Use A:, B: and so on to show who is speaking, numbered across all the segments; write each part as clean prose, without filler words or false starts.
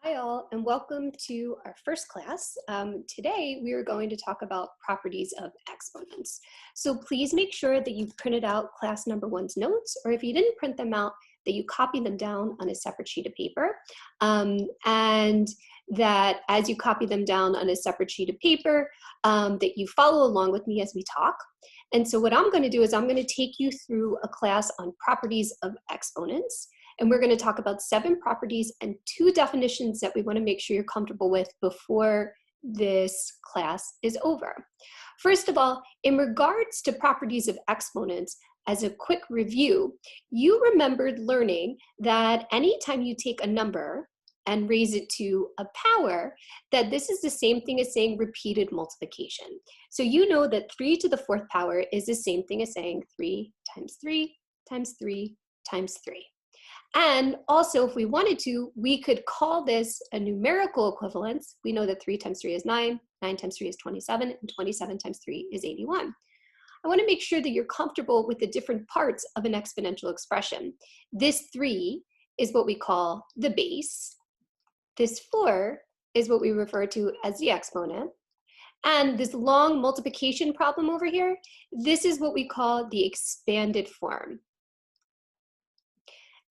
A: Hi all, and welcome to our first class. Today we are going to talk about properties of exponents. So please make sure that you've printed out class number one's notes, or if you didn't print them out, that you copy them down on a separate sheet of paper. And that as you copy them down on a separate sheet of paper, that you follow along with me as we talk. And so what I'm going to do is I'm going to take you through a class on properties of exponents. And we're going to talk about 7 properties and 2 definitions that we want to make sure you're comfortable with before this class is over. First of all, in regards to properties of exponents, as a quick review, you remembered learning that anytime you take a number and raise it to a power, that this is the same thing as saying repeated multiplication. So you know that 3 to the 4th power is the same thing as saying 3 times 3 times 3 times 3. And also, if we wanted to, we could call this a numerical equivalence. We know that 3 times 3 is 9, 9 times 3 is 27, and 27 times 3 is 81. I want to make sure that you're comfortable with the different parts of an exponential expression. This 3 is what we call the base. This 4 is what we refer to as the exponent. And this long multiplication problem over here, this is what we call the expanded form.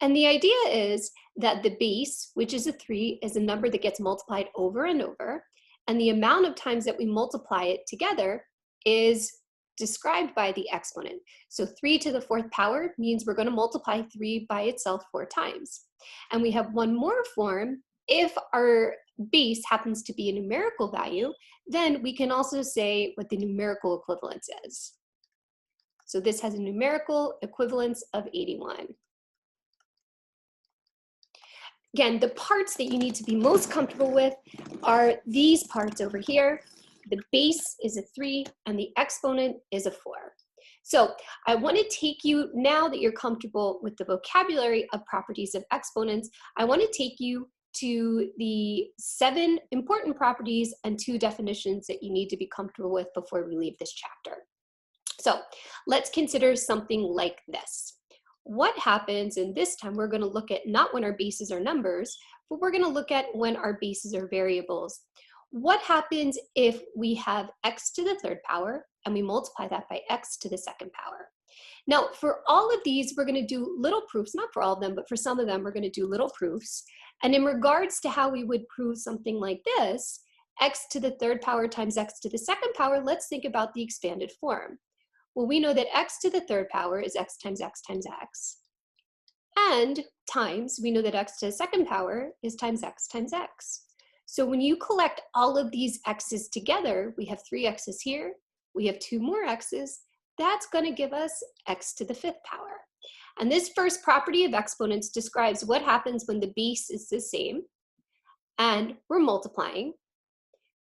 A: And the idea is that the base, which is a 3, is a number that gets multiplied over and over, and the amount of times that we multiply it together is described by the exponent. So 3 to the 4th power means we're going to multiply 3 by itself 4 times. And we have one more form. If our base happens to be a numerical value, then we can also say what the numerical equivalence is. So this has a numerical equivalence of 81. Again, the parts that you need to be most comfortable with are these parts over here. The base is a 3 and the exponent is a 4. So I want to take you, now that you're comfortable with the vocabulary of properties of exponents, I want to take you to the 7 important properties and 2 definitions that you need to be comfortable with before we leave this chapter. So let's consider something like this. What happens, and this time we're going to look at not when our bases are numbers, but we're going to look at when our bases are variables. What happens if we have x to the 3rd power and we multiply that by x to the 2nd power? Now, for all of these, we're going to do little proofs, not for all of them, but for some of them, we're going to do little proofs. And in regards to how we would prove something like this, x to the 3rd power times x to the 2nd power, let's think about the expanded form. Well, we know that x to the 3rd power is x times x times x. And times, we know that x to the 2nd power is times x times x. So when you collect all of these x's together, we have 3 x's here, we have 2 more x's, that's going to give us x to the 5th power. And this first property of exponents describes what happens when the base is the same and we're multiplying.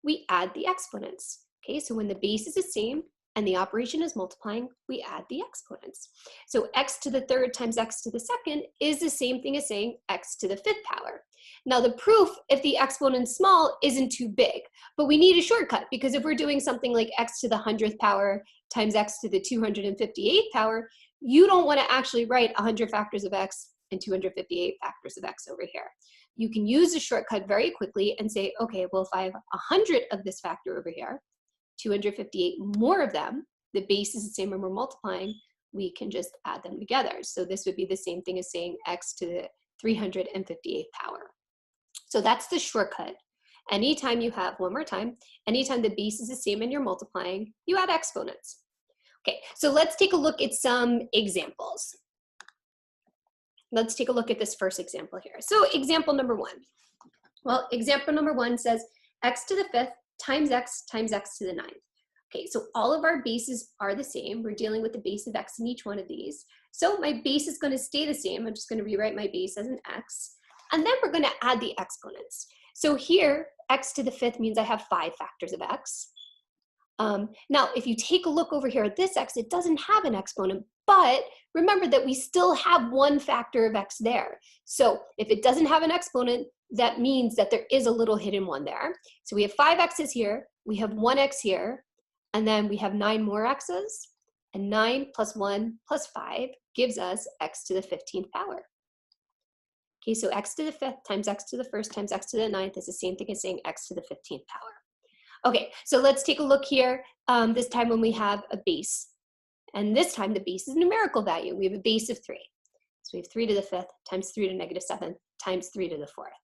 A: We add the exponents. Okay, so when the base is the same and the operation is multiplying, we add the exponents. So x to the 3rd times x to the 2nd is the same thing as saying x to the 5th power. Now the proof, if the exponent's small, isn't too big, but we need a shortcut, because if we're doing something like x to the 100th power times x to the 258th power, you don't want to actually write 100 factors of x and 258 factors of x over here. You can use a shortcut very quickly and say, okay, well, if I have 100 of this factor over here, 258 more of them, the base is the same when we're multiplying, we can just add them together. So this would be the same thing as saying x to the 358th power. So that's the shortcut. Anytime you have, one more time, anytime the base is the same and you're multiplying, you add exponents. Okay, so let's take a look at some examples. Let's take a look at this first example here. So example number 1. Well, example number 1 says x to the 5th times x to the 9th. Okay, so all of our bases are the same. We're dealing with the base of x in each one of these. So my base is going to stay the same. I'm just going to rewrite my base as an x. And then we're going to add the exponents. So here, x to the 5th means I have 5 factors of x. Now, if you take a look over here at this x, it doesn't have an exponent, but remember that we still have 1 factor of x there. So if it doesn't have an exponent, that means that there is a little hidden 1 there. So we have 5 x's here, we have 1 x here, and then we have 9 more x's, and 9 plus 1 plus 5 gives us x to the 15th power. Okay, so x to the 5th times x to the 1st times x to the 9th is the same thing as saying x to the 15th power. Okay, so let's take a look here, this time when we have a base. And this time the base is a numerical value. We have a base of 3. So we have 3 to the 5th times 3 to the -7th times 3 to the 4th.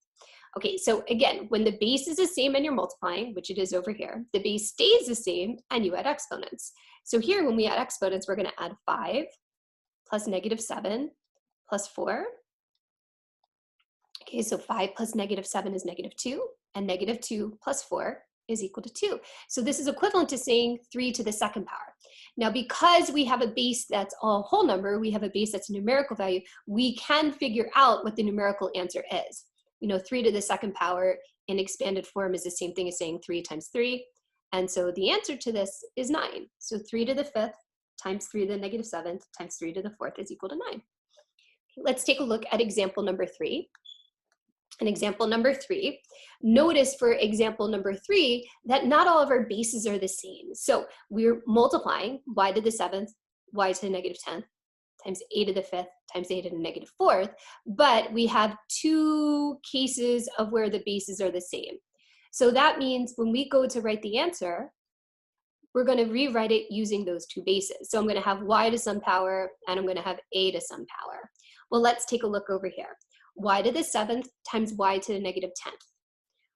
A: Okay, so again, when the base is the same and you're multiplying, which it is over here, the base stays the same and you add exponents. So here when we add exponents, we're going to add 5 plus -7 plus 4. Okay, so 5 plus -7 is -2, and -2 plus 4 is equal to 2. So this is equivalent to saying 3 to the 2nd power. Now, because we have a base that's a whole number, we have a base that's a numerical value, we can figure out what the numerical answer is. You know, 3 to the 2nd power in expanded form is the same thing as saying 3 times 3. And so the answer to this is 9. So 3 to the 5th times 3 to the -7th times 3 to the 4th is equal to 9. Okay, let's take a look at example number 3. In example number 3, notice for example number 3 that not all of our bases are the same. So we're multiplying y to the 7th, y to the -10th, times a to the 5th, times a to the -4th, but we have 2 cases of where the bases are the same. So that means when we go to write the answer, we're going to rewrite it using those 2 bases. So I'm going to have y to some power, and I'm going to have a to some power. Well, let's take a look over here. Y to the 7th times y to the -10th.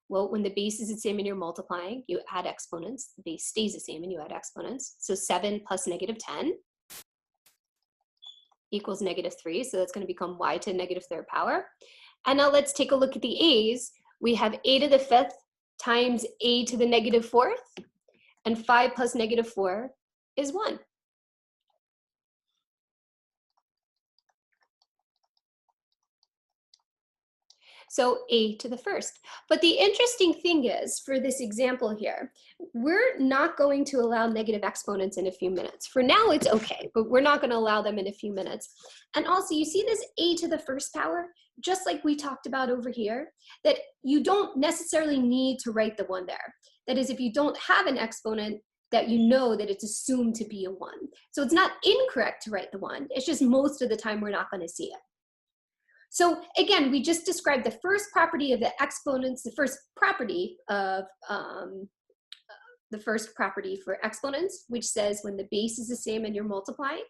A: Well, when the base is the same and you're multiplying, you add exponents. The base stays the same and you add exponents. So 7 plus -10 equals -3. So that's going to become y to the -3rd power. And now let's take a look at the a's. We have a to the 5th times a to the -4th. And 5 plus -4 is 1. So a to the 1st. But the interesting thing is, for this example here, we're not going to allow negative exponents in a few minutes. For now, it's okay, but we're not going to allow them in a few minutes. And also, you see this a to the 1st power, just like we talked about over here, that you don't necessarily need to write the 1 there. That is, if you don't have an exponent, that you know that it's assumed to be a 1. So it's not incorrect to write the 1. It's just most of the time we're not going to see it. So again, we just described the first property of the exponents, the first property for exponents, which says when the base is the same and you're multiplying,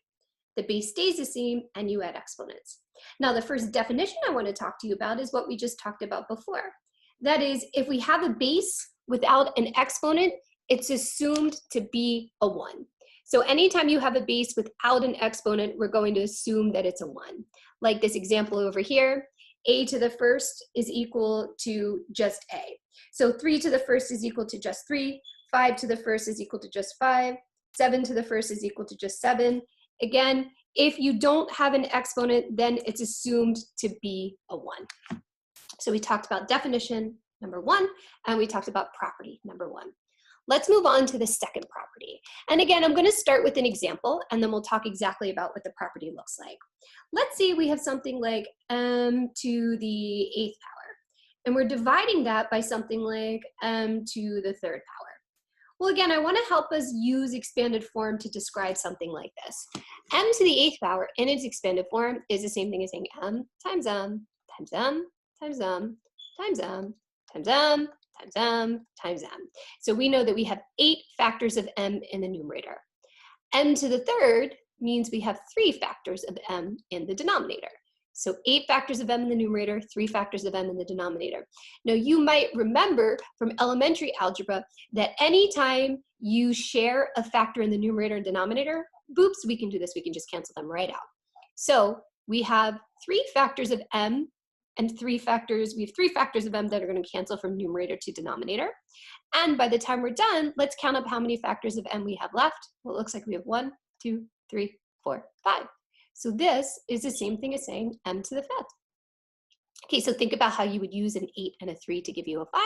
A: the base stays the same and you add exponents. Now, the first definition I want to talk to you about is what we just talked about before. That is, if we have a base without an exponent, it's assumed to be a 1. So anytime you have a base without an exponent, we're going to assume that it's a 1. Like this example over here, a to the 1st is equal to just a. So 3 to the 1st is equal to just 3, 5 to the 1st is equal to just 5, 7 to the 1st is equal to just 7. Again, if you don't have an exponent, then it's assumed to be a 1. So we talked about definition, number 1, and we talked about property, number 1. Let's move on to the second property. And again, I'm going to start with an example, and then we'll talk exactly about what the property looks like. Let's say we have something like m to the 8th power, and we're dividing that by something like m to the 3rd power. Well, again, I want to help us use expanded form to describe something like this. M to the 8th power in its expanded form is the same thing as saying m times m times m times m times m times m times m times m. So we know that we have 8 factors of m in the numerator. M to the 3rd means we have 3 factors of m in the denominator. So 8 factors of m in the numerator, 3 factors of m in the denominator. Now you might remember from elementary algebra that anytime you share a factor in the numerator and denominator, boops, we can do this, we can just cancel them right out. So we have 3 factors of m and 3 factors, we have 3 factors of m that are going to cancel from numerator to denominator. And by the time we're done, let's count up how many factors of m we have left. Well, it looks like we have 1, 2, 3, 4, 5. So this is the same thing as saying m to the 5th. Okay, so think about how you would use an 8 and a 3 to give you a 5.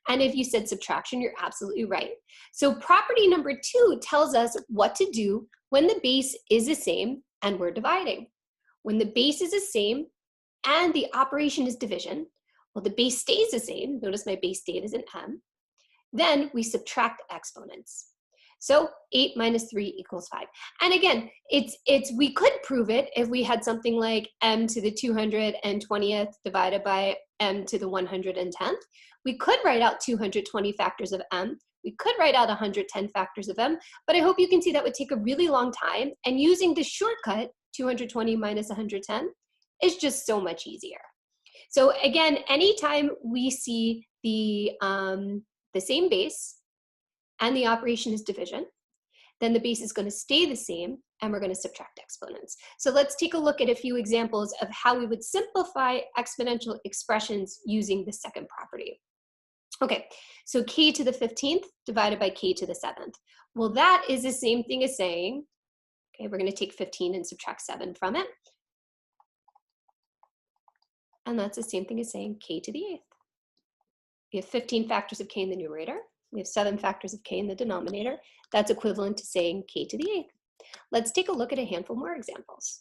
A: And if you said subtraction, you're absolutely right. So property number 2 tells us what to do when the base is the same and we're dividing. When the base is the same and the operation is division, well, the base stays the same. Notice my base stayed as an m. Then we subtract exponents. So 8 minus 3 equals 5. And again, we could prove it if we had something like m to the 220th divided by m to the 110th. We could write out 220 factors of m. We could write out 110 factors of m, but I hope you can see that would take a really long time. And using the shortcut, 220 minus 110, is just so much easier. So again, anytime we see the same base and the operation is division, then the base is going to stay the same and we're going to subtract exponents. So let's take a look at a few examples of how we would simplify exponential expressions using the second property. Okay, so k to the 15th divided by k to the 7th. Well, that is the same thing as saying, okay, we're going to take 15 and subtract 7 from it. And that's the same thing as saying k to the 8th. We have 15 factors of k in the numerator. We have 7 factors of k in the denominator. That's equivalent to saying k to the 8th. Let's take a look at a handful more examples.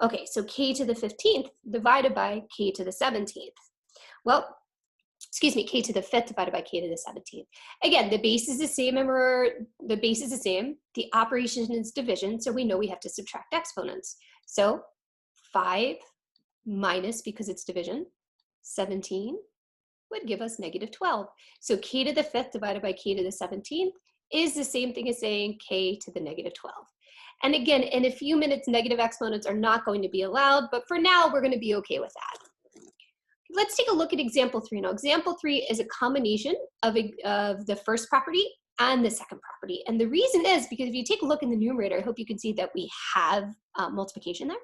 A: Okay, so k to the 15th divided by k to the 17th. Well, excuse me, k to the 5th divided by k to the 17th. Again, the base is the same and the base is the same. The operation is division, so we know we have to subtract exponents. So 5 minus, because it's division, 17 would give us negative 12. So k to the 5th divided by k to the 17th is the same thing as saying k to the negative 12. And again, in a few minutes, negative exponents are not going to be allowed, but for now, we're going to be okay with that. Let's take a look at example 3 now. Example 3 is a combination of the first property and the second property. And the reason is because if you take a look in the numerator, I hope you can see that we have multiplication there.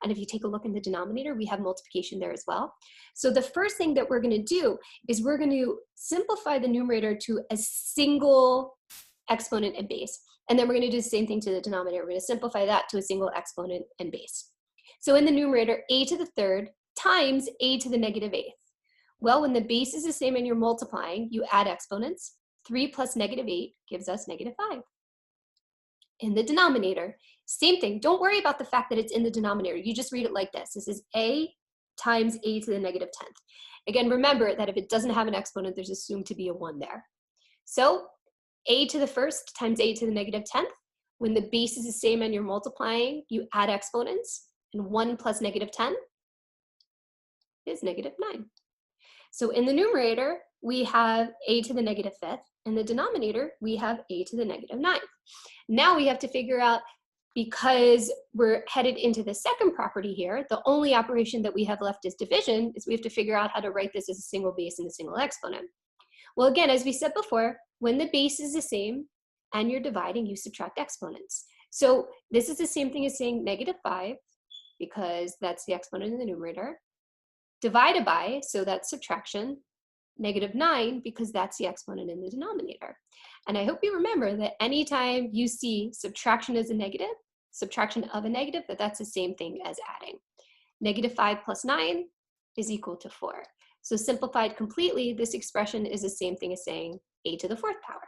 A: And if you take a look in the denominator, we have multiplication there as well. So the first thing that we're going to do is we're going to simplify the numerator to a single exponent and base. And then we're going to do the same thing to the denominator. We're going to simplify that to a single exponent and base. So in the numerator, a to the 3rd times a to the negative 8th. Well, when the base is the same and you're multiplying, you add exponents. 3 plus negative 8 gives us negative 5. In the denominator, same thing. Don't worry about the fact that it's in the denominator. You just read it like this. This is a times a to the negative 10th. Again, remember that if it doesn't have an exponent, there's assumed to be a 1 there. So a to the 1st times a to the negative 10th. When the base is the same and you're multiplying, you add exponents. And 1 plus negative 10 is negative 9. So in the numerator, we have a to the negative 5th. In the denominator, we have a to the negative 9th. Now we have to figure out, because we're headed into the second property here, the only operation that we have left is division, is we have to figure out how to write this as a single base and a single exponent. Well, again, as we said before, when the base is the same and you're dividing, you subtract exponents. So this is the same thing as saying negative 5, because that's the exponent in the numerator, divided by, so that's subtraction, negative 9, because that's the exponent in the denominator. And I hope you remember that anytime you see subtraction as a negative, subtraction of a negative, that's the same thing as adding. Negative 5 plus 9 is equal to 4. So simplified completely, this expression is the same thing as saying a to the 4th power.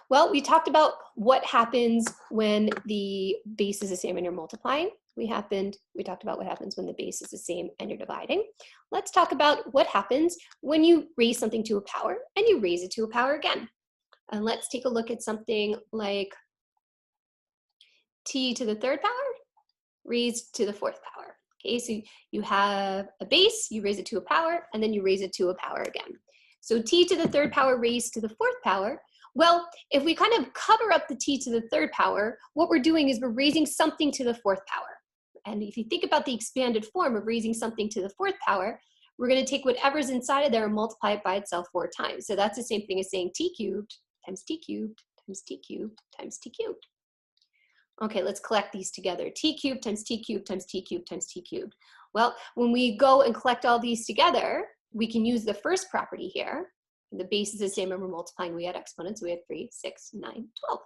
A: Well, we talked about what happens when the base is the same and you're multiplying. We talked about what happens when the base is the same and you're dividing. Let's talk about what happens when you raise something to a power and you raise it to a power again. And let's take a look at something like t to the 3rd power raised to the 4th power. Okay, so you have a base, you raise it to a power, and then you raise it to a power again. So t to the 3rd power raised to the 4th power. Well, if we kind of cover up the t to the 3rd power, what we're doing is we're raising something to the 4th power. And if you think about the expanded form of raising something to the 4th power, we're going to take whatever's inside of there and multiply it by itself 4 times. So that's the same thing as saying t cubed times t cubed times t cubed times t cubed. Okay, let's collect these together. T cubed times t cubed times t cubed times t cubed. Well, when we go and collect all these together, we can use the first property here. The base is the same and we're multiplying, we add exponents, so we have 3, 6, 9, 12.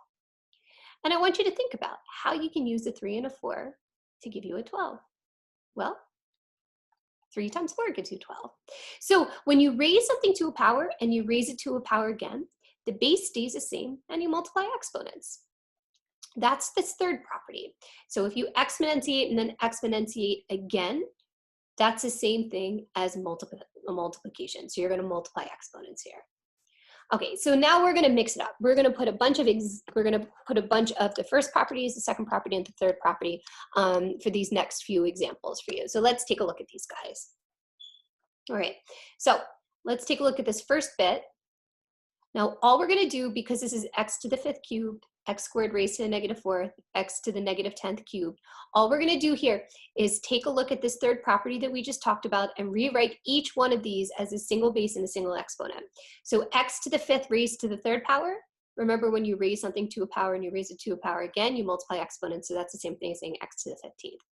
A: And I want you to think about how you can use a 3 and a 4 to give you a 12. Well, 3 times 4 gives you 12. So when you raise something to a power and you raise it to a power again, the base stays the same and you multiply exponents. That's this third property. So if you exponentiate and then exponentiate again, that's the same thing as multiplication. So you're going to multiply exponents here. Okay, so now we're going to mix it up. We're going to put a bunch of the first properties, the second property, and the third property for these next few examples for you. So let's take a look at these guys. All right, so let's take a look at this first bit. Now, all we're going to do, because this is x to the 5th cubed, x squared raised to the -4th, x to the -10th cubed, all we're going to do here is take a look at this third property that we just talked about and rewrite each one of these as a single base and a single exponent. So x to the 5th raised to the 3rd power. Remember, when you raise something to a power and you raise it to a power again, you multiply exponents, so that's the same thing as saying x to the 15th.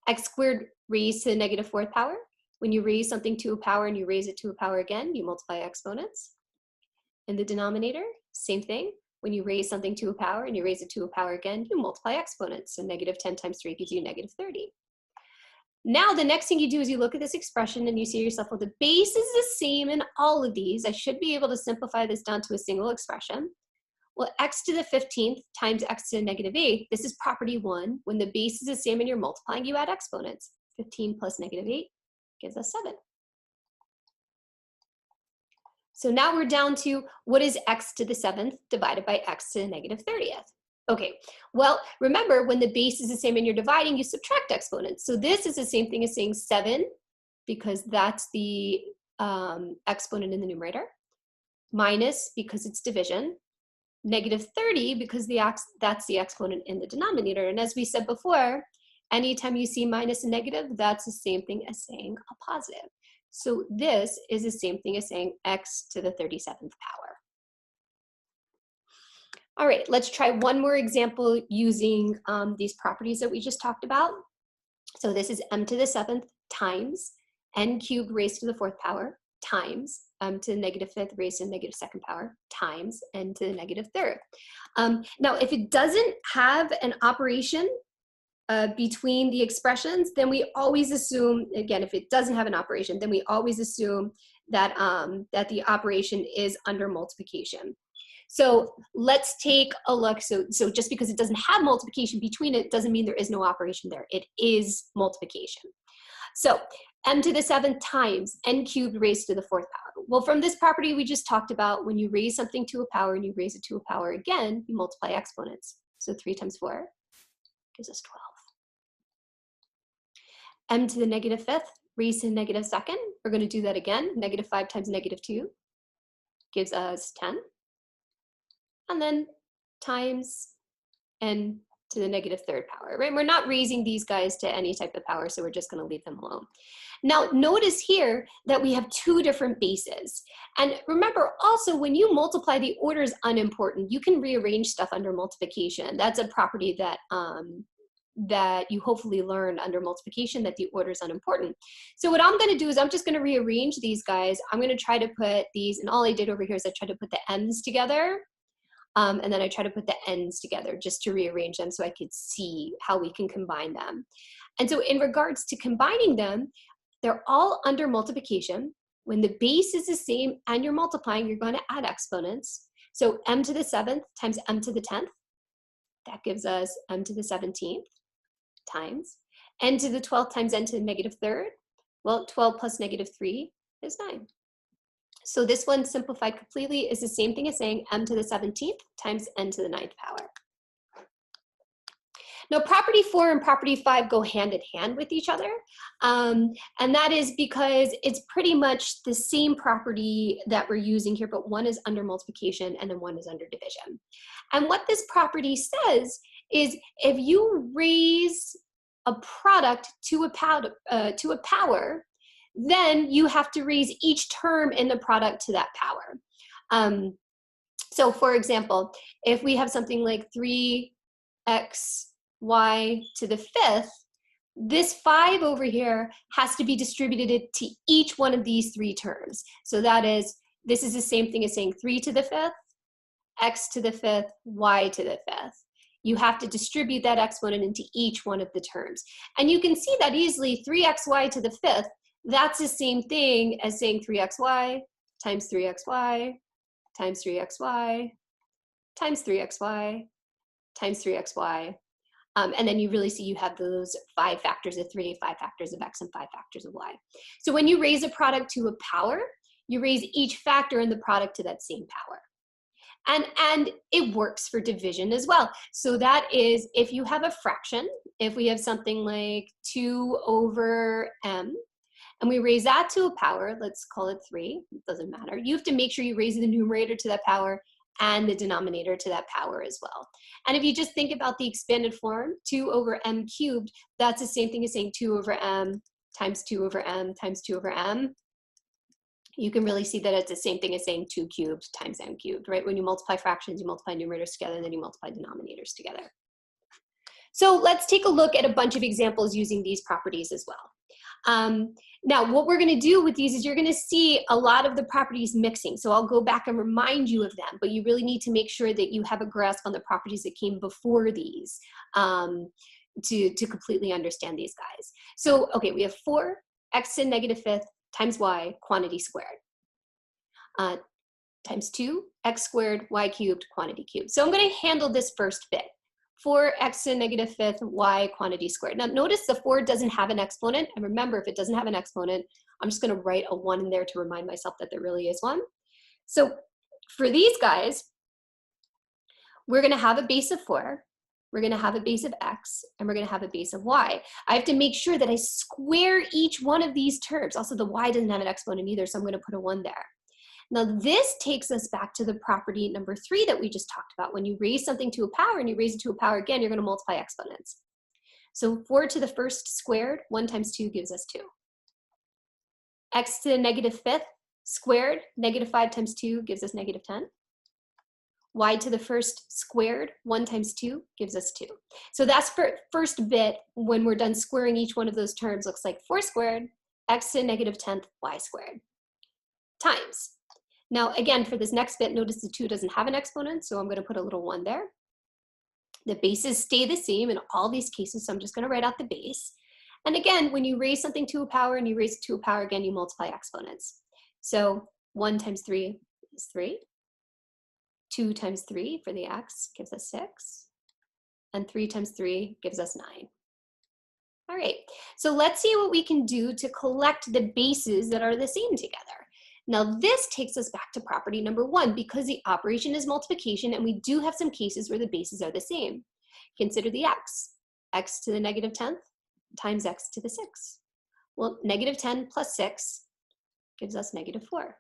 A: X squared raised to the -4th power. When you raise something to a power and you raise it to a power again, you multiply exponents. In the denominator, same thing. When you raise something to a power and you raise it to a power again, you multiply exponents. So -10 times 3 gives you -30. Now the next thing you do is you look at this expression and you say to yourself, well, the base is the same in all of these. I should be able to simplify this down to a single expression. Well, x to the 15th times x to the -8, this is property 1. When the base is the same and you're multiplying, you add exponents. 15 plus -8 gives us 7. So now we're down to what is x to the 7th divided by x to the -30th. Okay, well, remember, when the base is the same and you're dividing, you subtract exponents. So this is the same thing as saying 7, because that's the exponent in the numerator, minus, because it's division, -30, because that's the exponent in the denominator. And as we said before, anytime you see minus and negative, that's the same thing as saying a positive. So this is the same thing as saying x to the 37th power. All right, let's try one more example using these properties that we just talked about. So this is m to the 7th times n cubed raised to the 4th power times m to the -5th raised to the -2nd power times n to the -3rd. Now, if it doesn't have an operation between the expressions, then we always assume, again, if it doesn't have an operation, then we always assume that, that the operation is under multiplication. So let's take a look. So just because it doesn't have multiplication between it doesn't mean there is no operation there. It is multiplication. So m to the 7th times n cubed raised to the 4th power. Well, from this property we just talked about, when you raise something to a power and you raise it to a power again, you multiply exponents. So 3 times 4 gives us 12. M to the -5th raised to the -2nd. We're going to do that again. -5 times -2 gives us 10. And then times n to the -3rd power, right? We're not raising these guys to any type of power, so we're just going to leave them alone. Now, notice here that we have two different bases. And remember also, when you multiply, the order is unimportant. You can rearrange stuff under multiplication. That's a property that that you hopefully learned under multiplication, that the order is unimportant. So what I'm going to do is I'm just going to rearrange these guys. I'm going to try to put these, and all I did over here is I tried to put the m's together, and then I try to put the n's together just to rearrange them so I could see how we can combine them. And so in regards to combining them, they're all under multiplication. When the base is the same and you're multiplying, you're going to add exponents. So m to the 7th times m to the 10th, that gives us m to the 17th times n to the 12th times n to the -3rd. Well, 12 plus -3 is 9. So this one simplified completely is the same thing as saying m to the 17th times n to the 9th power. Now, property 4 and property 5 go hand in hand with each other, and that is because it's pretty much the same property that we're using here, but one is under multiplication and then one is under division. And what this property says is if you raise a product to a power, then you have to raise each term in the product to that power. So for example, if we have something like 3x y to the 5th, this 5 over here has to be distributed to each one of these three terms. So that is, this is the same thing as saying 3 to the 5th, x to the 5th, y to the 5th. You have to distribute that exponent into each one of the terms. And you can see that easily, 3xy to the 5th, that's the same thing as saying 3xy times 3xy times 3xy times 3xy times 3xy. And then you really see you have those 5 factors of 3, 5 factors of x, and 5 factors of y. So when you raise a product to a power, you raise each factor in the product to that same power. And it works for division as well. So that is, if you have a fraction, if we have something like 2 over m, and we raise that to a power, let's call it 3, it doesn't matter. You have to make sure you raise the numerator to that power and the denominator to that power as well. And if you just think about the expanded form, 2 over m cubed, that's the same thing as saying 2 over m times 2 over m times 2 over m. You can really see that it's the same thing as saying 2 cubed times m cubed, right? When you multiply fractions, you multiply numerators together, and then you multiply denominators together. So let's take a look at a bunch of examples using these properties as well. Now, what we're going to do with these is you're going to see a lot of the properties mixing. So I'll go back and remind you of them, but you really need to make sure that you have a grasp on the properties that came before these to completely understand these guys. So, okay, we have 4x to the negative fifth times y, quantity squared, times 2, x squared, y cubed, quantity cubed. So I'm going to handle this first bit. 4x to the negative fifth, y, quantity squared. Now notice the 4 doesn't have an exponent, and remember, if it doesn't have an exponent, I'm just going to write a 1 in there to remind myself that there really is one. So for these guys, we're going to have a base of 4, we're going to have a base of x, and we're going to have a base of y. I have to make sure that I square each one of these terms. Also, the y doesn't have an exponent either, so I'm going to put a 1 there. Now this takes us back to the property number 3 that we just talked about. When you raise something to a power and you raise it to a power again, you're going to multiply exponents. So 4 to the first squared, 1 times 2 gives us 2. X to the negative fifth squared, negative 5 times 2 gives us negative 10. Y to the first squared, 1 times 2 gives us 2. So that's for first bit. When we're done squaring each one of those terms, looks like 4 squared, x to the negative 10th, y squared, times. Now again, for this next bit, notice the 2 doesn't have an exponent, so I'm going to put a little 1 there. The bases stay the same in all these cases, so I'm just going to write out the base. And again, when you raise something to a power and you raise it to a power again, you multiply exponents. So 1 times 3 is 3. 2 times 3 for the x gives us 6. And 3 times 3 gives us 9. All right, so let's see what we can do to collect the bases that are the same together. Now this takes us back to property number 1 because the operation is multiplication and we do have some cases where the bases are the same. Consider the x to the negative 10th times x to the 6th. Well, negative 10 plus 6 gives us negative 4.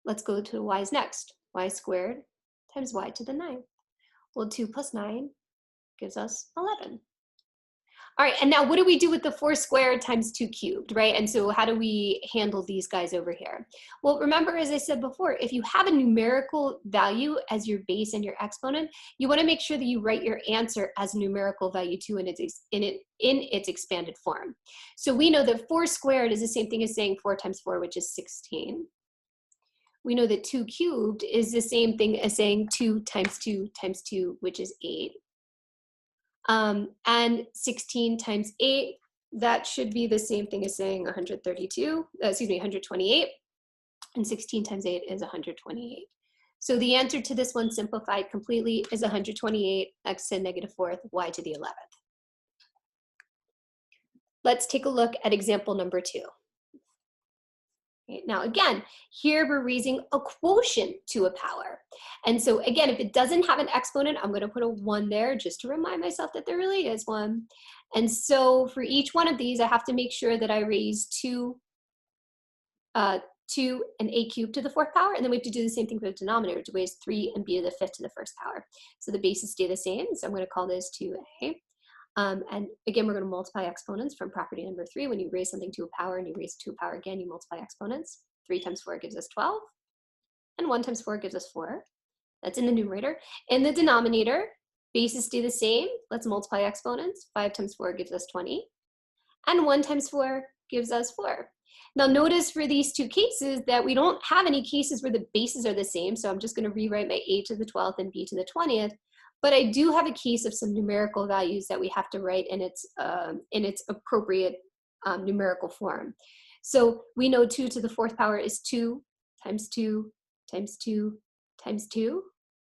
A: Let's go to y's next. Y squared times y to the 9th. Well, 2 plus 9 gives us 11. All right, and now what do we do with the 4 squared times 2 cubed, right? And so how do we handle these guys over here? Well, remember, as I said before, if you have a numerical value as your base and your exponent, you want to make sure that you write your answer as numerical value 2 in its expanded form. So we know that 4 squared is the same thing as saying 4 times 4, which is 16. We know that 2 cubed is the same thing as saying 2 times 2 times 2, which is 8. And 16 times 8, that should be the same thing as saying 128. And 16 times 8 is 128. So the answer to this one simplified completely is 128, x to the negative 4th, y to the 11th. Let's take a look at example number 2. Now again, here we're raising a quotient to a power. And so again, if it doesn't have an exponent, I'm going to put a 1 there just to remind myself that there really is one. And so for each one of these, I have to make sure that I raise 2 and a cubed to the 4th power. And then we have to do the same thing for the denominator to raise 3 and b to the 5th to the 1st power. So the bases stay the same. So I'm going to call this 2a. And again, we're going to multiply exponents from property number 3. When you raise something to a power and you raise it to a power again, you multiply exponents. 3 times 4 gives us 12. And 1 times 4 gives us 4. That's in the numerator. In the denominator, bases stay the same. Let's multiply exponents. 5 times 4 gives us 20. And 1 times 4 gives us 4. Now notice for these two cases that we don't have any cases where the bases are the same. So I'm just going to rewrite my a to the 12th and b to the 20th. But I do have a case of some numerical values that we have to write in its appropriate numerical form. So we know 2 to the 4th power is 2 times 2 times 2 times 2.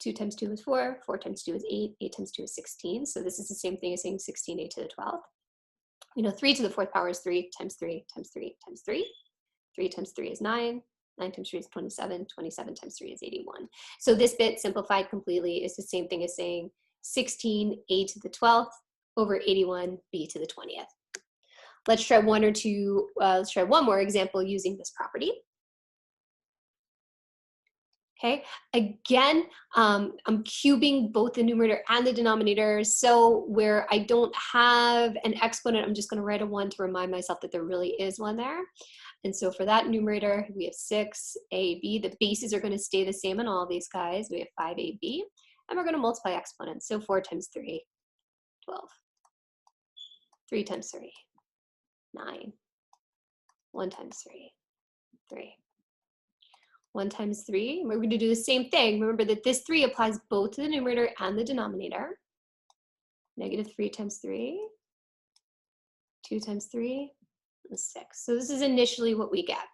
A: 2 times 2 is 4. 4 times 2 is 8. 8 times 2 is 16. So this is the same thing as saying 16a to the 12th. We know 3 to the 4th power is 3 times 3 times 3 times 3. 3 times 3 is 9. 9 times 3 is 27. 27 times 3 is 81. So this bit simplified completely is the same thing as saying 16 a to the 12th over 81 b to the 20th. Let's try let's try one more example using this property. Okay, again, I'm cubing both the numerator and the denominator. So where I don't have an exponent, I'm just going to write a 1 to remind myself that there really is one there. And so for that numerator, we have 6ab. The bases are going to stay the same in all these guys. We have 5ab. And we're going to multiply exponents. So 4 times 3, 12. 3 times 3, 9. 1 times 3, 3. 1 times 3, we're going to do the same thing. Remember that this 3 applies both to the numerator and the denominator. Negative 3 times 3, 2 times 3, and 6. So this is initially what we get.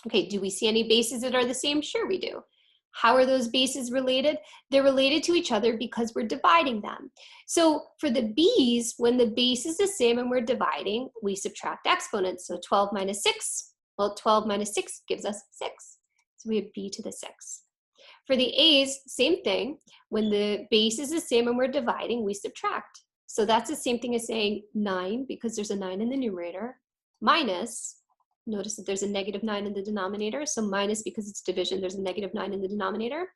A: Okay, do we see any bases that are the same? Sure we do. How are those bases related? They're related to each other because we're dividing them. So for the b's, when the base is the same and we're dividing, we subtract exponents. So 12 minus 6, well, 12 minus 6 gives us 6. So we have b to the 6. For the a's, same thing. When the base is the same and we're dividing, we subtract. So that's the same thing as saying 9, because there's a 9 in the numerator, minus, notice that there's a negative 9 in the denominator. So minus, because it's division, there's a negative 9 in the denominator.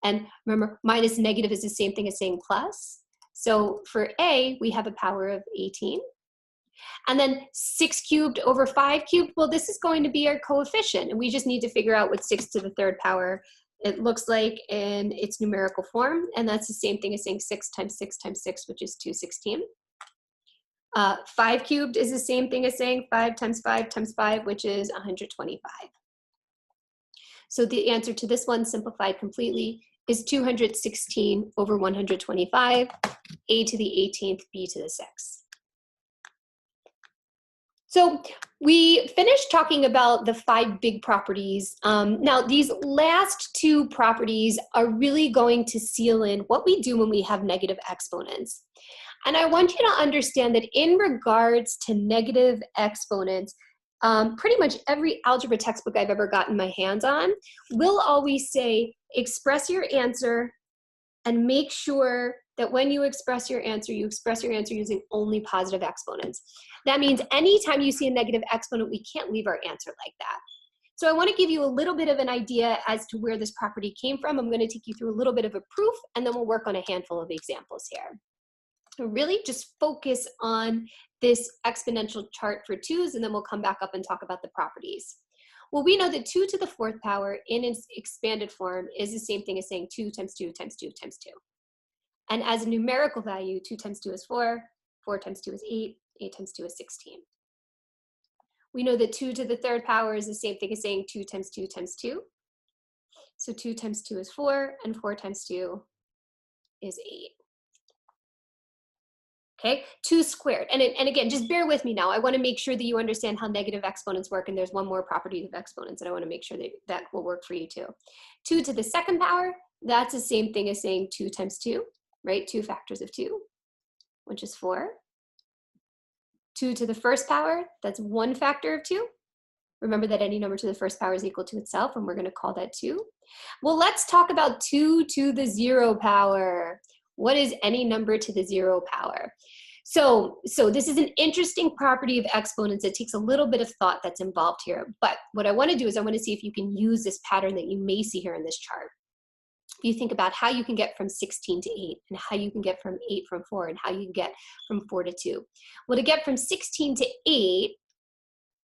A: And remember, minus negative is the same thing as saying plus. So for a, we have a power of 18. And then 6 cubed over 5 cubed, well, this is going to be our coefficient. And we just need to figure out what 6 to the 3rd power it looks like in its numerical form. And that's the same thing as saying 6 times 6 times 6, which is 216. 5 cubed is the same thing as saying 5 times 5 times 5, which is 125. So the answer to this one, simplified completely, is 216 over 125, a to the 18th, b to the 6th. So we finished talking about the 5 big properties. Now, these last 2 properties are really going to seal in what we do when we have negative exponents. And I want you to understand that in regards to negative exponents, pretty much every algebra textbook I've ever gotten my hands on will always say, express your answer and make sure that when you express your answer using only positive exponents. That means anytime you see a negative exponent, we can't leave our answer like that. So I want to give you a little bit of an idea as to where this property came from. I'm going to take you through a little bit of a proof, and then we'll work on a handful of examples here. Really just focus on this exponential chart for 2's, and then we'll come back up and talk about the properties. Well, we know that 2 to the 4th power in its expanded form is the same thing as saying 2 times 2 times 2 times 2. And as a numerical value, 2 times 2 is 4, 4 times 2 is 8, 8 times 2 is 16. We know that 2 to the 3rd power is the same thing as saying 2 times 2 times 2. So 2 times 2 is 4, and 4 times 2 is 8. Okay, 2 squared. And again, just bear with me now. I want to make sure that you understand how negative exponents work, and there's one more property of exponents that I want to make sure that that will work for you too. 2 to the 2nd power, that's the same thing as saying 2 times 2, right? 2 factors of 2, which is 4. 2 to the 1st power, that's 1 factor of 2. Remember that any number to the 1st power is equal to itself, and we're going to call that 2. Well, let's talk about 2 to the 0 power. What is any number to the 0 power? So this is an interesting property of exponents. It takes a little bit of thought that's involved here. But what I want to do is I want to see if you can use this pattern that you may see here in this chart. If you think about how you can get from 16 to 8, and how you can get from 8 from 4, and how you can get from 4 to 2. Well, to get from 16 to 8,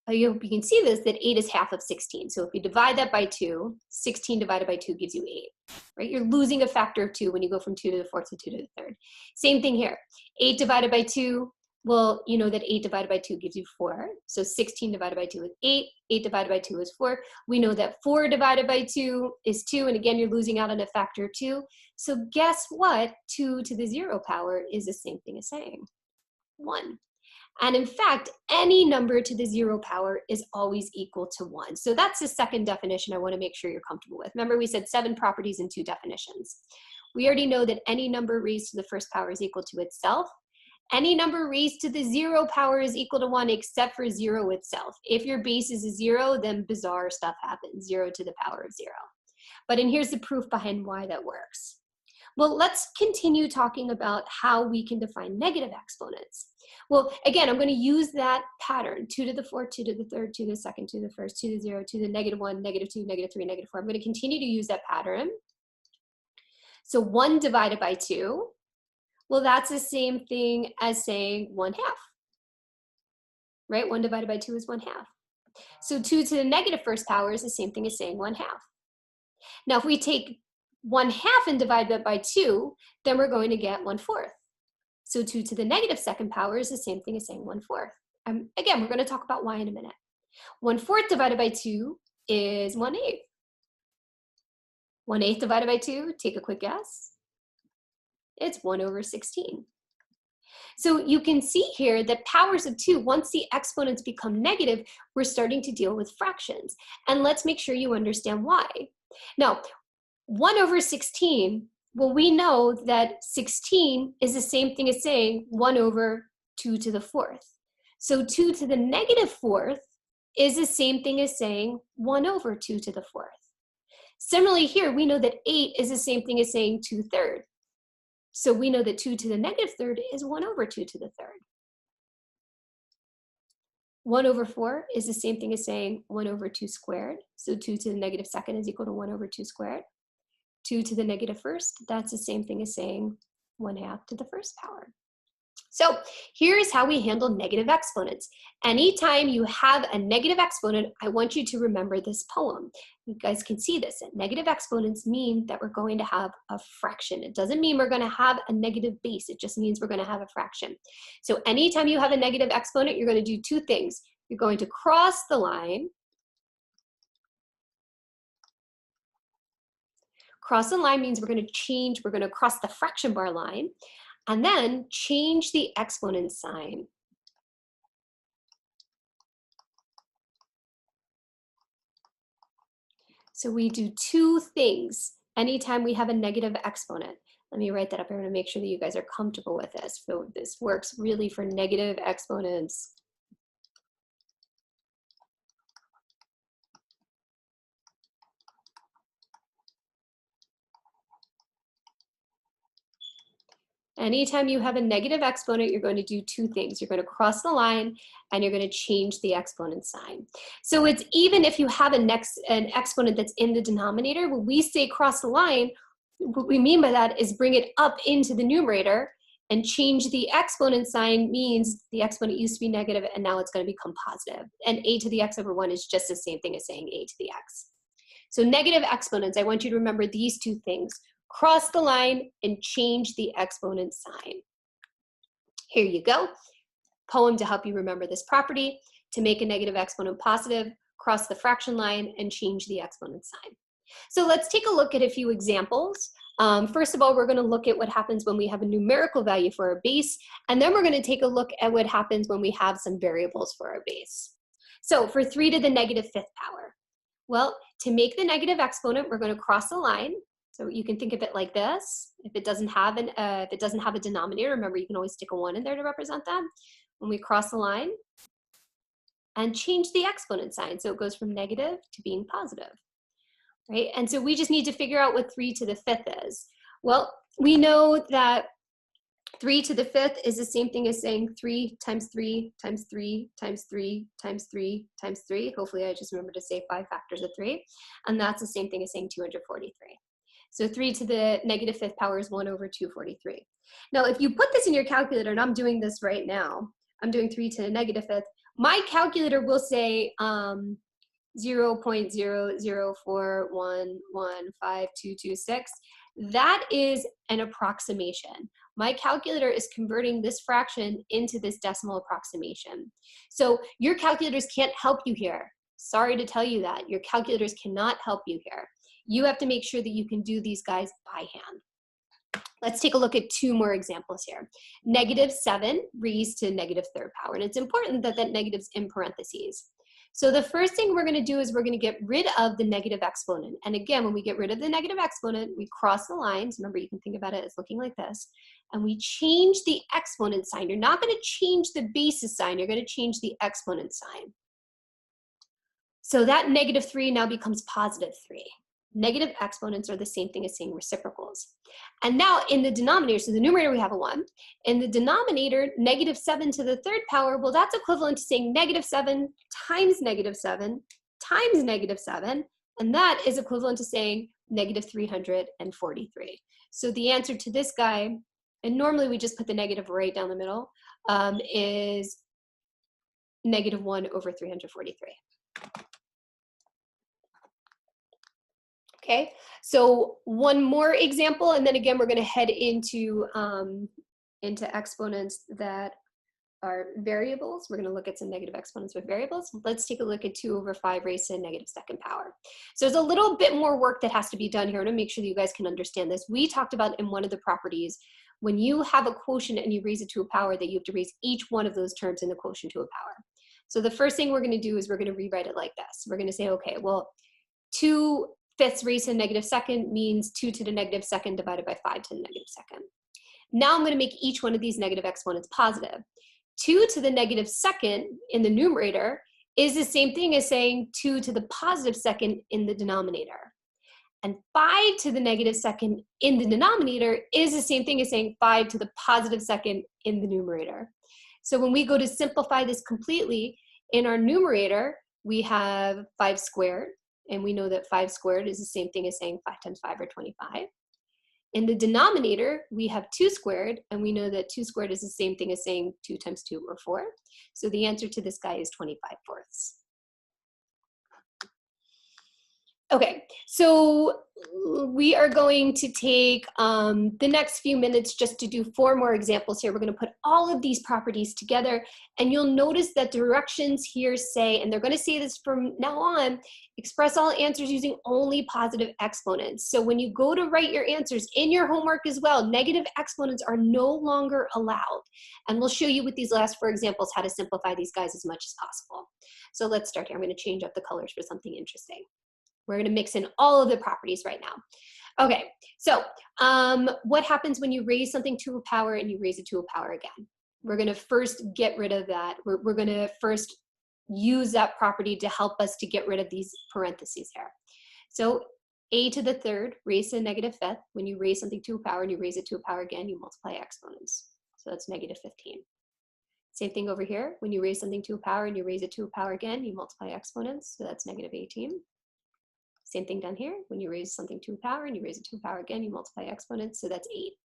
A: I hope you can see this, that 8 is half of 16. So if you divide that by 2, 16 divided by 2 gives you 8, right? You're losing a factor of 2 when you go from 2 to the 4th to 2 to the 3rd. Same thing here. 8 divided by 2, well, you know that 8 divided by 2 gives you 4. So 16 divided by 2 is 8. 8 divided by 2 is 4. We know that 4 divided by 2 is 2. And again, you're losing out on a factor of 2. So guess what? 2 to the 0 power is the same thing as saying 1. And in fact, any number to the 0 power is always equal to 1. So that's the second definition I want to make sure you're comfortable with. Remember, we said 7 properties and 2 definitions. We already know that any number raised to the 1st power is equal to itself. any number raised to the 0 power is equal to 1 except for 0 itself. If your base is a 0, then bizarre stuff happens, 0 to the power of 0. And here's the proof behind why that works. Well, let's continue talking about how we can define negative exponents. Well, again, I'm going to use that pattern, 2 to the 4th, 2 to the 3rd, 2 to the 2nd, 2 to the 1st, 2 to the 0, 2 to the -1, -2, -3, -4. I'm going to continue to use that pattern. So 1 divided by 2, well, that's the same thing as saying 1/2, right? 1 divided by 2 is 1/2. So 2 to the negative first power is the same thing as saying 1/2. Now, if we take 1/2 and divide that by 2, then we're going to get 1/4. So 2 to the negative second power is the same thing as saying 1/4. Again, we're going to talk about why in a minute. 1/4 divided by 2 is 1/8. 1/8 divided by 2, take a quick guess. It's 1/16. So you can see here that powers of 2, once the exponents become negative, we're starting to deal with fractions. And let's make sure you understand why. Now, 1/16, well, we know that 16 is the same thing as saying 1/2 to the 4th. So 2 to the negative 4th is the same thing as saying 1/2 to the 4th. Similarly here, we know that 8 is the same thing as saying 2/3. So we know that 2 to the negative 3rd is 1/2 to the 3rd. 1/4 is the same thing as saying 1/2 squared. So 2 to the negative 2nd is equal to 1/2 squared. 2 to the negative 1st, that's the same thing as saying 1/2 to the 1st power. So here's how we handle negative exponents. Anytime you have a negative exponent, I want you to remember this poem. You guys can see this. Negative exponents mean that we're going to have a fraction. It doesn't mean we're going to have a negative base. It just means we're going to have a fraction. So anytime you have a negative exponent, you're going to do two things. You're going to cross the line. Cross the line means we're going to cross the fraction bar line, and then change the exponent sign. So we do two things anytime we have a negative exponent. Let me write that up. I want to make sure that you guys are comfortable with this. So this works really for negative exponents. Anytime you have a negative exponent, you're going to do two things. You're going to cross the line and you're going to change the exponent sign. So it's even if you have an exponent that's in the denominator, when we say cross the line, what we mean by that is bring it up into the numerator, and change the exponent sign means the exponent used to be negative and now it's going to become positive. And a to the x over 1 is just the same thing as saying a to the x. So negative exponents, I want you to remember these two things. Cross the line and change the exponent sign. Here you go. Poem to help you remember this property. To make a negative exponent positive, cross the fraction line and change the exponent sign. So let's take a look at a few examples. First of all, we're going to look at what happens when we have a numerical value for our base, and then we're going to take a look at what happens when we have some variables for our base. So for 3 to the negative 5th power, well, to make the negative exponent, we're going to cross the line. So you can think of it like this. If it doesn't have a denominator, remember you can always stick a 1 in there to represent that. When we cross the line and change the exponent sign, so it goes from negative to being positive, right? And so we just need to figure out what 3 to the 5th is. Well, we know that 3 to the 5th is the same thing as saying 3 times 3 times 3 times 3 times 3 times 3. Hopefully I just remember to say 5 factors of 3. And that's the same thing as saying 243. So 3 to the negative 5th power is 1/243. Now, if you put this in your calculator, and I'm doing this right now, I'm doing 3 to the negative 5th, my calculator will say 0.004115226. That is an approximation. My calculator is converting this fraction into this decimal approximation. So your calculators can't help you here. Sorry to tell you that. Your calculators cannot help you here. You have to make sure that you can do these guys by hand. Let's take a look at two more examples here. -7 raised to negative 3rd power. And it's important that that negative's in parentheses. So the first thing we're going to do is we're going to get rid of the negative exponent. And again, when we get rid of the negative exponent, we cross the lines. Remember, you can think about it as looking like this. And we change the exponent sign. You're not going to change the basis sign. You're going to change the exponent sign. So that -3 now becomes +3. Negative exponents are the same thing as saying reciprocals. And now in the denominator, so the numerator we have a 1. In the denominator, -7 to the 3rd power, well, that's equivalent to saying -7 times -7 times -7, and that is equivalent to saying -343. So the answer to this guy, and normally we just put the negative right down the middle, is -1/343. Okay, so one more example, and then again, we're going to head into exponents that are variables. We're going to look at some negative exponents with variables. Let's take a look at 2/5 raised to the -2nd power. So there's a little bit more work that has to be done here to make sure that you guys can understand this. We talked about in one of the properties, when you have a quotient and you raise it to a power, that you have to raise each one of those terms in the quotient to a power. So the first thing we're going to do is we're going to rewrite it like this. We're going to say, okay, well, 2/5 raised to the -2nd means 2 to the -2nd divided by 5 to the -2nd. Now I'm going to make each one of these negative exponents positive. 2 to the -2nd in the numerator is the same thing as saying 2 to the +2nd in the denominator. And 5 to the -2nd in the denominator is the same thing as saying 5 to the +2nd in the numerator. So when we go to simplify this completely, in our numerator, we have 5 squared. And we know that 5 squared is the same thing as saying 5 times 5 or 25. In the denominator, we have 2 squared, and we know that 2 squared is the same thing as saying 2 times 2 or 4. So the answer to this guy is 25/4. Okay, so we are going to take the next few minutes just to do 4 more examples here. We're going to put all of these properties together, and you'll notice that directions here say, and they're going to say this from now on, express all answers using only positive exponents. So when you go to write your answers in your homework as well, negative exponents are no longer allowed. And we'll show you with these last 4 examples how to simplify these guys as much as possible. So let's start here. I'm going to change up the colors for something interesting. We're going to mix in all of the properties right now. Okay, so what happens when you raise something to a power and you raise it to a power again? We're going to first get rid of that. We're going to first use that property to help us to get rid of these parentheses here. So a to the 3rd raised to the -5th. When you raise something to a power and you raise it to a power again, you multiply exponents. So that's -15. Same thing over here. When you raise something to a power and you raise it to a power again, you multiply exponents. So that's -18. Same thing down here. When you raise something to a power and you raise it to a power again, you multiply exponents, so that's 8.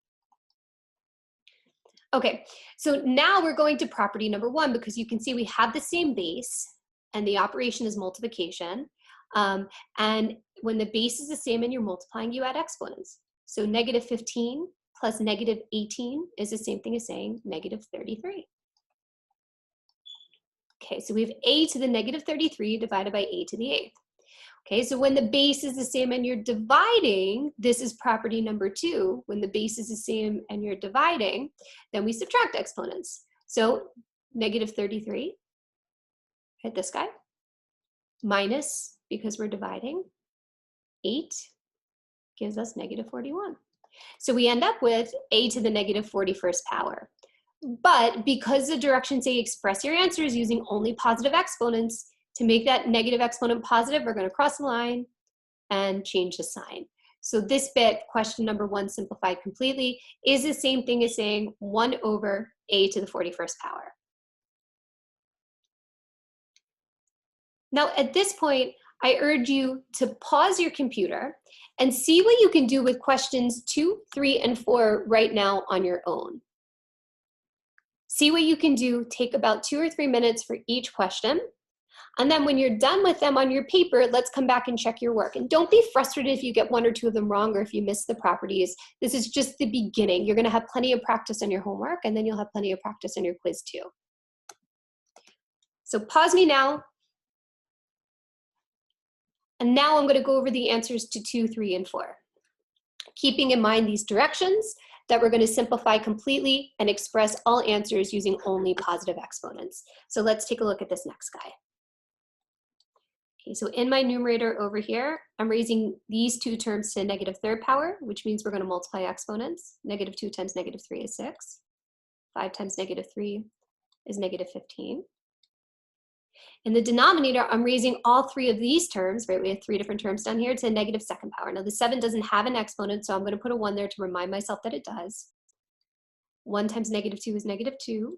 A: Okay, so now we're going to property number 1 because you can see we have the same base and the operation is multiplication. And when the base is the same and you're multiplying, you add exponents. So -15 plus -18 is the same thing as saying -33. Okay, so we have a to the -33 divided by a to the 8th. Okay, so when the base is the same and you're dividing, this is property number 2. When the base is the same and you're dividing, then we subtract exponents. So -33, hit this guy, minus, because we're dividing, 8 gives us -41. So we end up with a to the -41st power. But because the directions say express your answers using only positive exponents, to make that negative exponent positive, we're going to cross the line and change the sign. So this bit, question number 1 simplified completely, is the same thing as saying 1 over a to the 41st power. Now at this point, I urge you to pause your computer and see what you can do with questions 2, 3, and 4 right now on your own. See what you can do. Take about 2 or 3 minutes for each question. And then when you're done with them on your paper, let's come back and check your work. And don't be frustrated if you get 1 or 2 of them wrong or if you miss the properties. This is just the beginning. You're going to have plenty of practice on your homework, and then you'll have plenty of practice on your quiz too. So pause me now. And now I'm going to go over the answers to 2, 3, and 4. Keeping in mind these directions that we're going to simplify completely and express all answers using only positive exponents. So let's take a look at this next guy. Okay, so in my numerator over here, I'm raising these two terms to negative third power, which means we're going to multiply exponents. Negative 2 times negative 3 is 6. 5 times negative 3 is negative 15. In the denominator, I'm raising all three of these terms, right? We have three different terms down here to negative second power. Now the 7 doesn't have an exponent, so I'm going to put a 1 there to remind myself that it does. 1 times negative 2 is negative 2.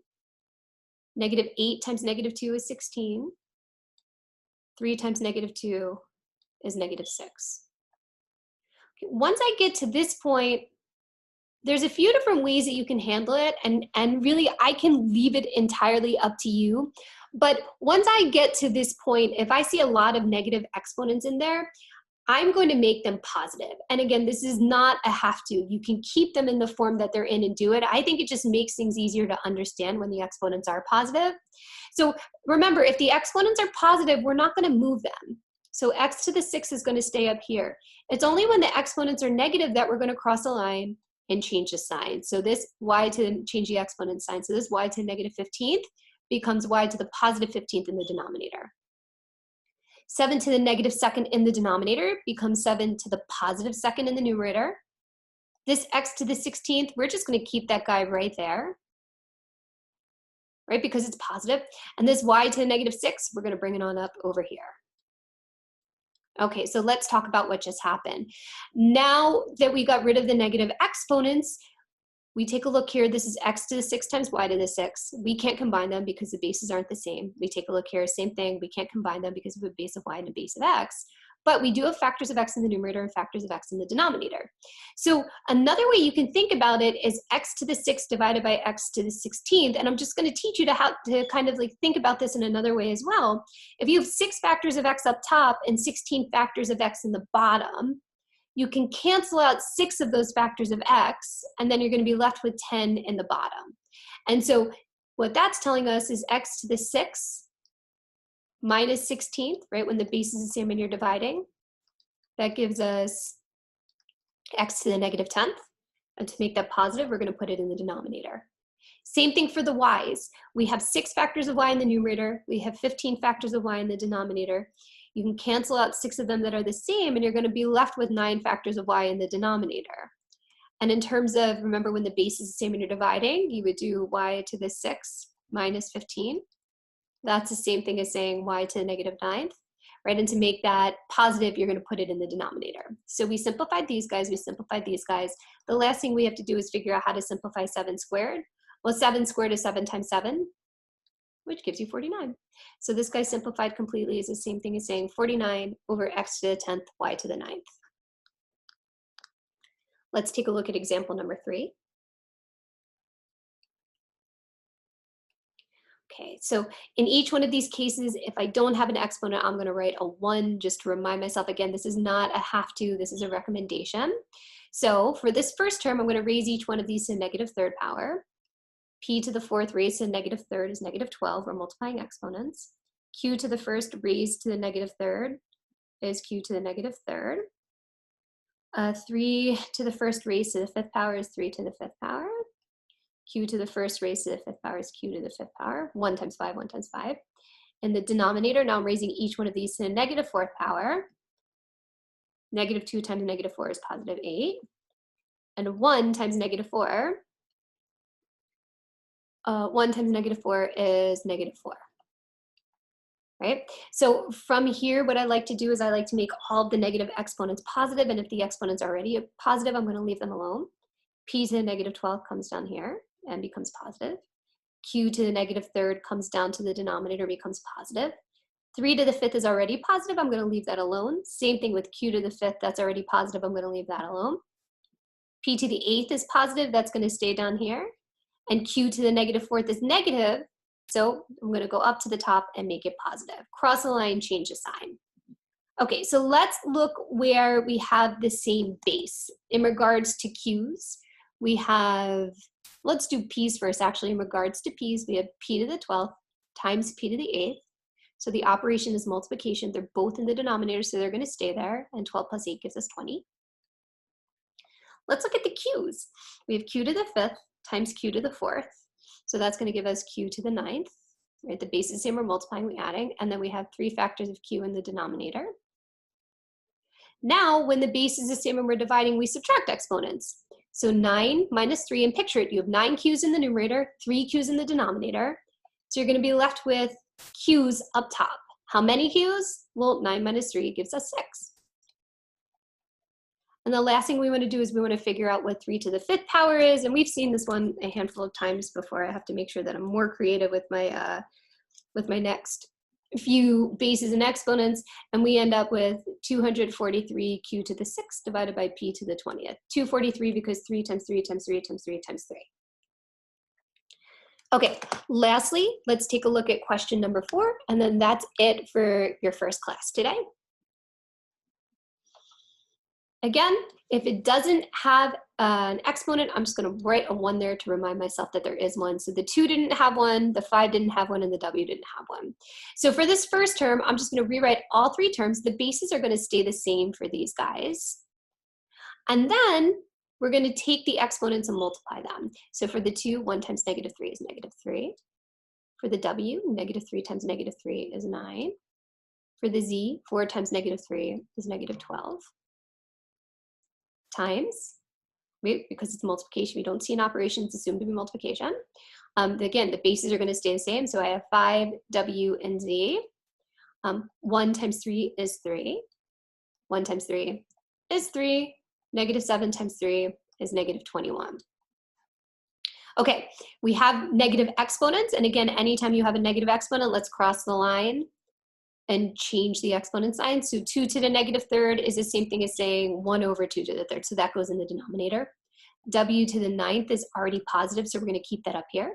A: Negative 8 times negative 2 is 16. 3 times negative 2 is negative 6. Okay, once I get to this point, there's a few different ways that you can handle it, and really I can leave it entirely up to you. But once I get to this point, if I see a lot of negative exponents in there, I'm going to make them positive. And again, this is not a have to. You can keep them in the form that they're in and do it. I think it just makes things easier to understand when the exponents are positive. So remember, if the exponents are positive, we're not going to move them. So x to the 6 is going to stay up here. It's only when the exponents are negative that we're going to cross a line and change the sign. So this y to change the exponent sign. So this y to negative 15th becomes y to the positive 15th in the denominator. 7 to the negative second in the denominator becomes 7 to the positive second in the numerator. This x to the 16th, we're just going to keep that guy right there, right, because it's positive. And this y to the negative 6, we're going to bring it on up over here. Okay, so let's talk about what just happened. Now that we got rid of the negative exponents, we take a look here. This is x to the 6 times y to the 6. We can't combine them because the bases aren't the same. We take a look here, same thing. We can't combine them because of a base of y and a base of x. But we do have factors of x in the numerator and factors of x in the denominator. So another way you can think about it is x to the 6 divided by x to the 16th. And I'm just going to teach you how to kind of like think about this in another way as well. If you have 6 factors of x up top and 16 factors of x in the bottom, you can cancel out 6 of those factors of x, and then you're going to be left with 10 in the bottom. And so what that's telling us is x to the 6 minus 16th, right, when the base is the same and you're dividing. That gives us x to the negative 10th. And to make that positive, we're going to put it in the denominator. Same thing for the y's. We have 6 factors of y in the numerator. We have 15 factors of y in the denominator. You can cancel out 6 of them that are the same, and you're going to be left with 9 factors of y in the denominator. And in terms of, remember, when the base is the same and you're dividing, you would do y to the 6 minus 15. That's the same thing as saying y to the negative 9th, right? And to make that positive, you're going to put it in the denominator. So we simplified these guys, we simplified these guys. The last thing we have to do is figure out how to simplify 7 squared. Well, 7 squared is 7 times 7, which gives you 49. So this guy simplified completely is the same thing as saying 49 over x to the 10th, y to the 9th. Let's take a look at example number 3. Okay, so in each one of these cases, if I don't have an exponent, I'm going to write a 1 just to remind myself. Again, this is not a have to, this is a recommendation. So for this first term, I'm going to raise each one of these to negative third power. P to the 4th raised to the negative third is negative 12. We're multiplying exponents. Q to the 1st raised to the negative third is q to the negative third. 3 to the 1st raised to the 5th power is 3 to the 5th power. Q to the 1st raised to the 5th power is q to the 5th power. 1 times 5, 1 times 5. In the denominator, now I'm raising each one of these to the negative 4th power. Negative 2 times negative 4 is positive 8. And 1 times negative 4, 1 times negative 4 is negative 4. Right? So from here, what I like to do is I like to make all of the negative exponents positive, and if the exponents are already positive, I'm going to leave them alone. P to the negative 12 comes down here and becomes positive. Q to the negative third comes down to the denominator, becomes positive. 3 to the 5th is already positive, I'm going to leave that alone. Same thing with q to the 5th, that's already positive, I'm going to leave that alone. P to the 8th is positive, that's going to stay down here. And q to the negative 4th is negative, so I'm going to go up to the top and make it positive. Cross the line, change the sign. Okay, so let's look where we have the same base. In regards to q's, we have, let's do p's first actually. In regards to p's, we have p to the 12th times p to the 8th. So the operation is multiplication. They're both in the denominator, so they're going to stay there. And 12 plus 8 gives us 20. Let's look at the q's. We have q to the 5th times q to the 4th. So that's going to give us q to the 9th. right? The base is the same, we're multiplying, we're adding, and then we have 3 factors of q in the denominator. Now, when the base is the same and we're dividing, we subtract exponents. So 9 minus 3, and picture it, you have 9 q's in the numerator, 3 q's in the denominator. So you're gonna be left with q's up top. How many q's? Well, 9 minus 3 gives us 6. And the last thing we want to do is we want to figure out what 3 to the 5th power is. And we've seen this one a handful of times before. I have to make sure that I'm more creative with my next few bases and exponents. And we end up with 243 q to the 6th divided by p to the 20th. 243 because 3 times 3 times 3 times 3 times 3. Okay, lastly, let's take a look at question number 4. And then that's it for your first class today. Again, if it doesn't have an exponent, I'm just going to write a 1 there to remind myself that there is one. So the 2 didn't have one, the 5 didn't have one, and the w didn't have one. So for this first term, I'm just going to rewrite all 3 terms. The bases are going to stay the same for these guys. And then we're going to take the exponents and multiply them. So for the 2, 1 times negative 3 is negative 3. For the w, negative 3 times negative 3 is 9. For the z, 4 times negative 3 is negative 12. Times, because it's multiplication, we don't see an operation, it's assumed to be multiplication. Again, the bases are going to stay the same, so I have 5, w, and z. 1 times 3 is 3. 1 times 3 is 3. Negative 7 times 3 is negative 21. Okay, we have negative exponents, and again, anytime you have a negative exponent, let's cross the line and change the exponent sign. So 2 to the negative 3rd is the same thing as saying 1 over 2 to the 3rd. So that goes in the denominator. W to the 9th is already positive, so we're going to keep that up here.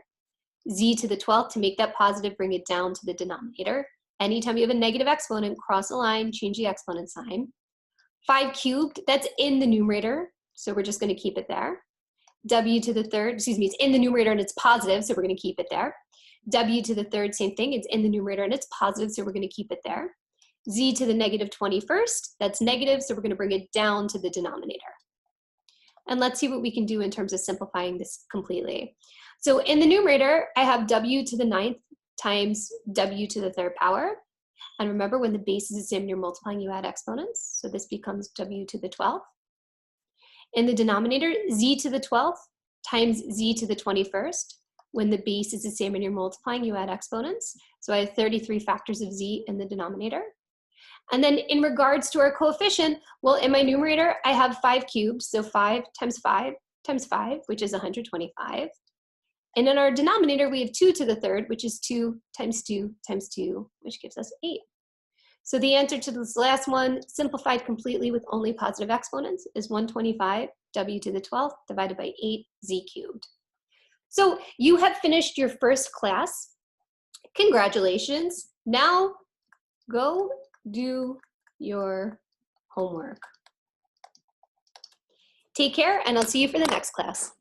A: Z to the 12th, to make that positive, bring it down to the denominator. Anytime you have a negative exponent, cross a line, change the exponent sign. 5 cubed, that's in the numerator, so we're just going to keep it there. W to the 3rd, excuse me, it's in the numerator and it's positive, so we're going to keep it there. W to the 3rd, same thing, it's in the numerator and it's positive, so we're going to keep it there. Z to the negative 21st, that's negative, so we're going to bring it down to the denominator. And let's see what we can do in terms of simplifying this completely. So in the numerator, I have w to the 9th times w to the 3rd power. And remember, when the base is the same and you're multiplying, you add exponents. So this becomes w to the 12th. In the denominator, z to the 12th times z to the 21st. When the base is the same and you're multiplying, you add exponents. So I have 33 factors of z in the denominator. And then in regards to our coefficient, well, in my numerator, I have 5 cubed. So 5 times 5 times 5, which is 125. And in our denominator, we have 2 to the 3rd, which is 2 times 2 times 2, which gives us 8. So the answer to this last one, simplified completely with only positive exponents, is 125 w to the 12th divided by 8 z cubed. So you have finished your first class. Congratulations. Now go do your homework. Take care, and I'll see you for the next class.